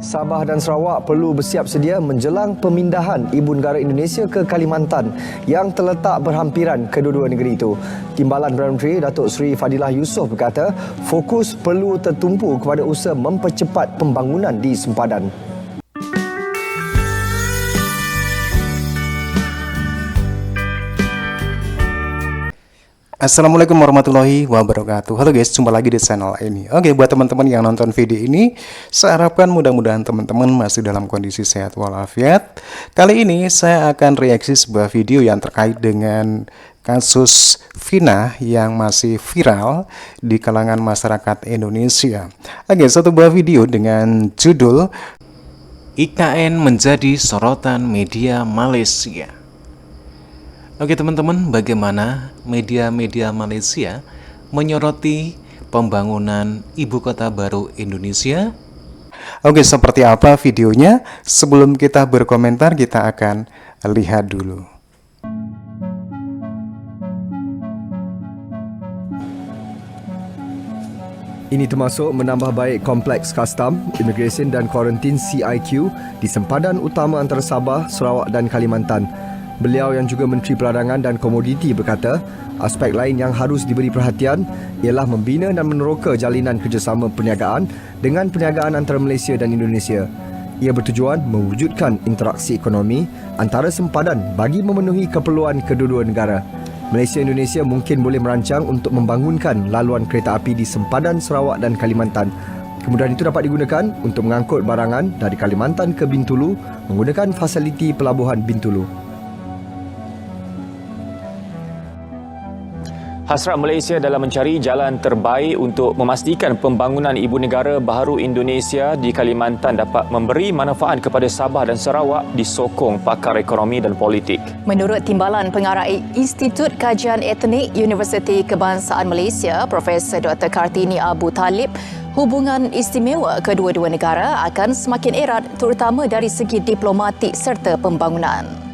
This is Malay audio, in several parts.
Sabah dan Sarawak perlu bersiap sedia menjelang pemindahan Ibu Negara Indonesia ke Kalimantan yang terletak berhampiran kedua-dua negeri itu. Timbalan Perdana Menteri Datuk Seri Fadilah Yusof berkata, fokus perlu tertumpu kepada usaha mempercepat pembangunan di sempadan. Assalamualaikum warahmatullahi wabarakatuh. Halo guys, jumpa lagi di channel ini. Oke, buat teman-teman yang nonton video ini, saya harapkan mudah-mudahan teman-teman masih dalam kondisi sehat walafiat. Kali ini saya akan reaksi sebuah video yang terkait dengan kasus Vina yang masih viral di kalangan masyarakat Indonesia. Oke, satu buah video dengan judul IKN menjadi sorotan media Malaysia. Oke teman-teman, bagaimana media-media Malaysia menyoroti pembangunan ibu kota baru Indonesia? Oke, seperti apa videonya? Sebelum kita berkomentar, kita akan lihat dulu. Ini termasuk menambah baik kompleks kastam, imigresen dan kuarantin CIQ di sempadan utama antara Sabah, Sarawak dan Kalimantan. Beliau yang juga Menteri Perdagangan dan Komoditi berkata, aspek lain yang harus diberi perhatian ialah membina dan meneroka jalinan kerjasama perniagaan dengan perniagaan antara Malaysia dan Indonesia. Ia bertujuan mewujudkan interaksi ekonomi antara sempadan bagi memenuhi keperluan kedua-dua negara. Malaysia-Indonesia mungkin boleh merancang untuk membangunkan laluan kereta api di sempadan Sarawak dan Kalimantan. Kemudahan itu dapat digunakan untuk mengangkut barangan dari Kalimantan ke Bintulu menggunakan fasiliti pelabuhan Bintulu. Hasrat Malaysia dalam mencari jalan terbaik untuk memastikan pembangunan ibu negara baharu Indonesia di Kalimantan dapat memberi manfaat kepada Sabah dan Sarawak disokong pakar ekonomi dan politik. Menurut Timbalan Pengarah Institut Kajian Etnik Universiti Kebangsaan Malaysia, Profesor Dr. Kartini Abu Talib, hubungan istimewa kedua-dua negara akan semakin erat terutama dari segi diplomatik serta pembangunan.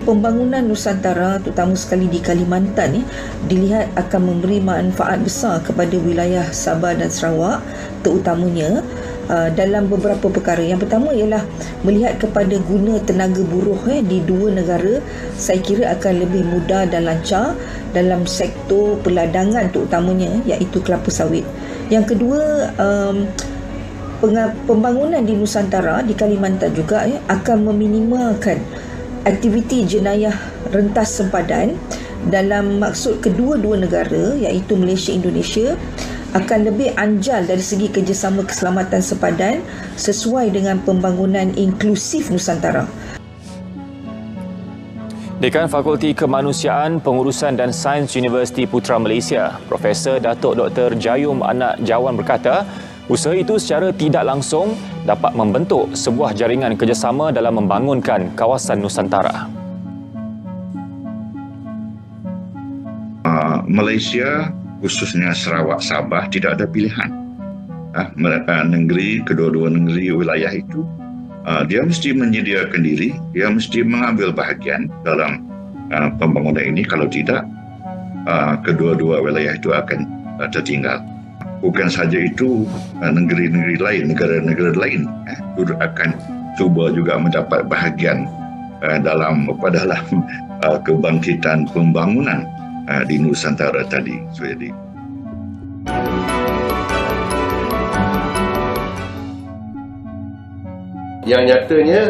Pembangunan Nusantara, terutama sekali di Kalimantan, dilihat akan memberi manfaat besar kepada wilayah Sabah dan Sarawak, terutamanya dalam beberapa perkara. Yang pertama ialah melihat kepada guna tenaga buruh di dua negara, saya kira akan lebih mudah dan lancar dalam sektor perladangan terutamanya, iaitu kelapa sawit. Yang kedua, pembangunan di Nusantara, di Kalimantan juga akan meminimalkan aktiviti jenayah rentas sempadan dalam maksud kedua-dua negara, iaitu Malaysia-Indonesia, akan lebih anjal dari segi kerjasama keselamatan sempadan sesuai dengan pembangunan inklusif Nusantara. Dekan Fakulti Kemanusiaan, Pengurusan dan Sains Universiti Putra Malaysia, Profesor Datuk Dr. Jayum Anak Jawan berkata, usaha itu secara tidak langsung dapat membentuk sebuah jaringan kerjasama dalam membangunkan kawasan Nusantara. Malaysia, khususnya Sarawak, Sabah, tidak ada pilihan. Negeri, kedua-dua negeri wilayah itu, dia mesti menyediakan diri, dia mesti mengambil bahagian dalam pembangunan ini. Kalau tidak, kedua-dua wilayah itu akan tertinggal. Bukan saja itu, negeri-negeri lain, negara-negara lain akan cuba juga mendapat bahagian dalam kebangkitan pembangunan di Nusantara tadi. Yang nyatanya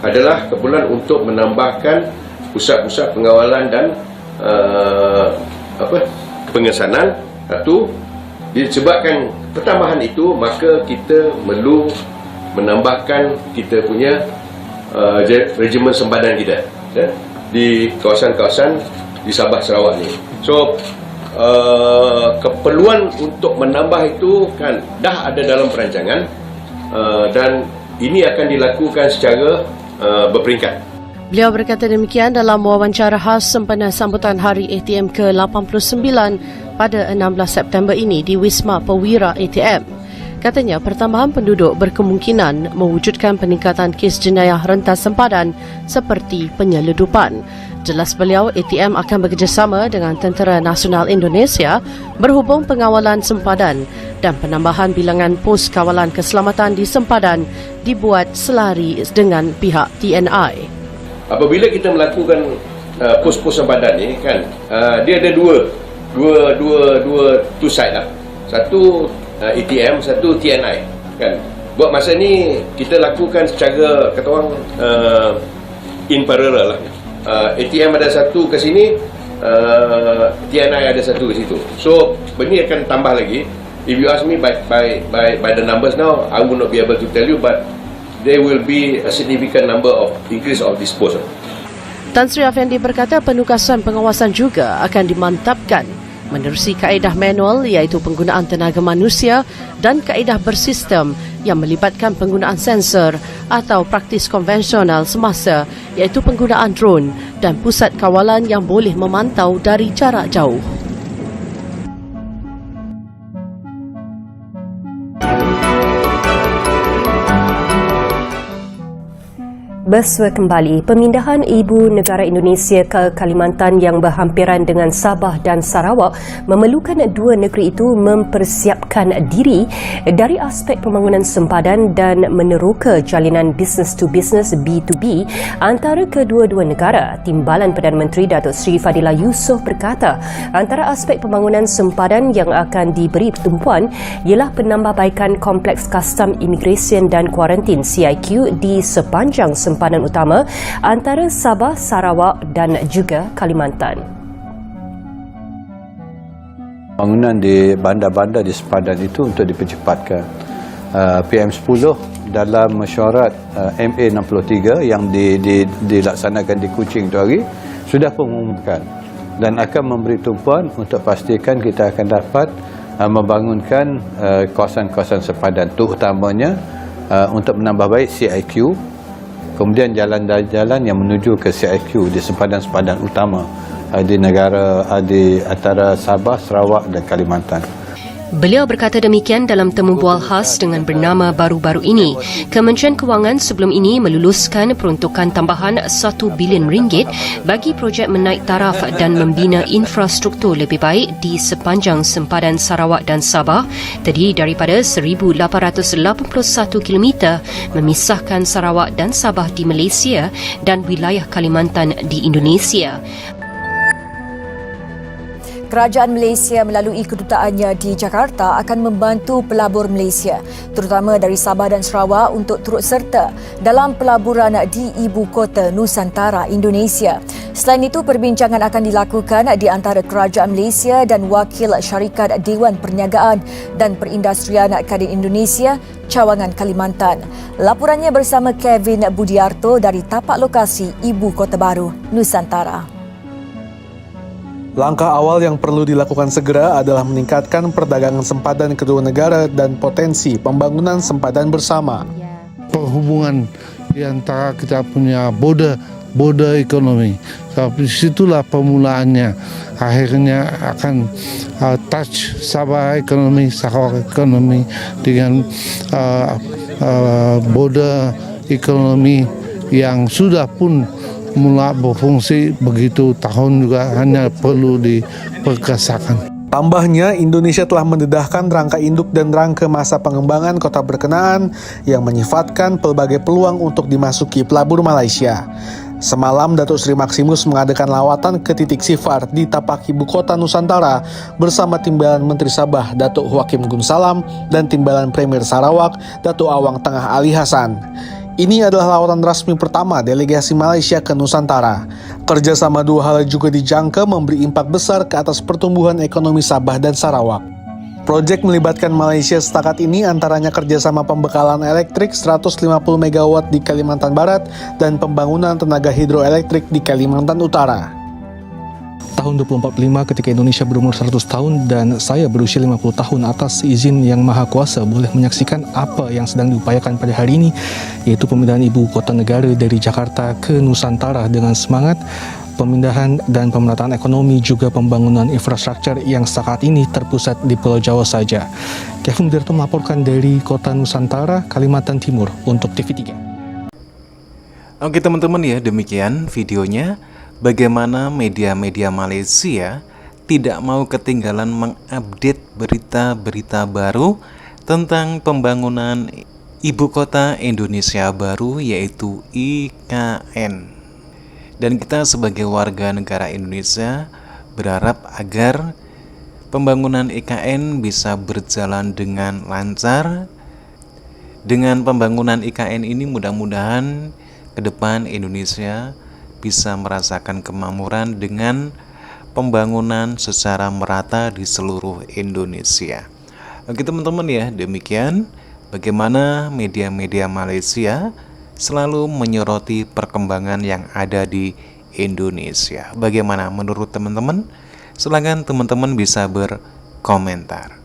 adalah keperluan untuk menambahkan pusat-pusat pengawalan dan pengesanan. Satu, disebabkan pertambahan itu, maka kita perlu menambahkan kita punya regimen sempadan kita di kawasan-kawasan di Sabah Sarawak ni. So keperluan untuk menambah itu kan dah ada dalam perancangan dan ini akan dilakukan secara berperingkat. Beliau berkata demikian dalam wawancara khas sempena sambutan Hari ATM ke-89 pada 16 September ini di Wisma Perwira ATM. Katanya pertambahan penduduk berkemungkinan mewujudkan peningkatan kes jenayah rentas sempadan seperti penyeludupan. Jelas beliau, ATM akan bekerjasama dengan Tentera Nasional Indonesia berhubung pengawalan sempadan dan penambahan bilangan pos kawalan keselamatan di sempadan dibuat selari dengan pihak TNI. Apabila kita melakukan pos-pos sempadan ni kan, dia ada two side lah. Satu ATM, satu TNI kan. Buat masa ni kita lakukan secara kata orang in parallel lah. ATM ada satu ke sini, TNI ada satu ke situ. So benda akan tambah lagi. If you ask me by the numbers now, I will not be able to tell you, but there will be a significant number of increase of this post. Tan Sri Afendi berkata penugasan pengawasan juga akan dimantapkan menerusi kaedah manual iaitu penggunaan tenaga manusia dan kaedah bersistem yang melibatkan penggunaan sensor atau praktis konvensional semasa iaitu penggunaan drone dan pusat kawalan yang boleh memantau dari jarak jauh. Bersua kembali, pemindahan Ibu Negara Indonesia ke Kalimantan yang berhampiran dengan Sabah dan Sarawak memerlukan dua negeri itu mempersiapkan diri dari aspek pembangunan sempadan dan meneroka jalinan business to business B2B antara kedua-dua negara. Timbalan Perdana Menteri Datuk Seri Fadilah Yusof berkata, antara aspek pembangunan sempadan yang akan diberi tumpuan ialah penambahbaikan kompleks kastam imigresen dan kuarantin CIQ di sepanjang sempadan utama antara Sabah, Sarawak dan juga Kalimantan. Bangunan di bandar-bandar di sempadan itu untuk dipercepatkan. PM10 dalam mesyuarat MA63 yang dilaksanakan di Kuching tu hari sudah mengumumkan dan akan memberi tumpuan untuk pastikan kita akan dapat membangunkan kawasan-kawasan sempadan itu utamanya untuk menambah baik CIQ, kemudian jalan-jalan yang menuju ke CIQ di sempadan-sempadan utama di negara di antara Sabah, Sarawak dan Kalimantan. Beliau berkata demikian dalam temu bual khas dengan bernama baru-baru ini. Kementerian Kewangan sebelum ini meluluskan peruntukan tambahan 1 bilion ringgit bagi projek menaik taraf dan membina infrastruktur lebih baik di sepanjang sempadan Sarawak dan Sabah, terdiri daripada 1,881 km memisahkan Sarawak dan Sabah di Malaysia dan wilayah Kalimantan di Indonesia. Kerajaan Malaysia melalui kedutaannya di Jakarta akan membantu pelabur Malaysia, terutama dari Sabah dan Sarawak untuk turut serta dalam pelaburan di ibu kota Nusantara, Indonesia. Selain itu, perbincangan akan dilakukan di antara Kerajaan Malaysia dan Wakil Syarikat Dewan Perniagaan dan Perindustrian Kadin Indonesia, Cawangan Kalimantan. Laporannya bersama Kevin Budiarto dari tapak lokasi Ibu Kota Baru, Nusantara. Langkah awal yang perlu dilakukan segera adalah meningkatkan perdagangan sempadan kedua negara dan potensi pembangunan sempadan bersama. Perhubungan di antara kita punya border ekonomi. Tapi situlah permulaannya. Akhirnya akan touch Sabah ekonomi, Sarawak ekonomi dengan border ekonomi yang sudah pun mula berfungsi begitu tahun juga hanya perlu diperkasakan. Tambahnya, Indonesia telah mendedahkan rangka induk dan rangka masa pengembangan kota berkenaan yang menyifatkan pelbagai peluang untuk dimasuki pelabur Malaysia. Semalam, Datuk Seri Maximus mengadakan lawatan ke titik sifar di tapak ibu kota Nusantara bersama Timbalan Menteri Sabah, Datuk Hakim Gunsalam, dan Timbalan Premier Sarawak, Datuk Awang Tengah Ali Hasan. Ini adalah lawatan rasmi pertama delegasi Malaysia ke Nusantara. Kerjasama dua hal juga dijangka memberi impak besar ke atas pertumbuhan ekonomi Sabah dan Sarawak. Proyek melibatkan Malaysia setakat ini antaranya kerjasama pembekalan elektrik 150 MW di Kalimantan Barat dan pembangunan tenaga hidroelektrik di Kalimantan Utara. Tahun 2045 ketika Indonesia berumur 100 tahun dan saya berusia 50 tahun, atas izin Yang Maha Kuasa boleh menyaksikan apa yang sedang diupayakan pada hari ini, yaitu pemindahan ibu kota negara dari Jakarta ke Nusantara dengan semangat pemindahan dan pemerataan ekonomi juga pembangunan infrastruktur yang saat ini terpusat di Pulau Jawa saja. Kevin Budiarto melaporkan dari kota Nusantara, Kalimantan Timur untuk TV3. Oke teman-teman ya, demikian videonya. bagaimana media-media Malaysia tidak mau ketinggalan mengupdate berita-berita baru tentang pembangunan Ibu Kota Indonesia Baru, yaitu IKN. Dan kita sebagai warga negara Indonesia berharap agar pembangunan IKN bisa berjalan dengan lancar. Dengan pembangunan IKN ini mudah-mudahan ke depan Indonesia bisa merasakan kemakmuran dengan pembangunan secara merata di seluruh Indonesia. Oke teman-teman ya, demikian bagaimana media-media Malaysia selalu menyoroti perkembangan yang ada di Indonesia. Bagaimana menurut teman-teman? Silakan teman-teman bisa berkomentar.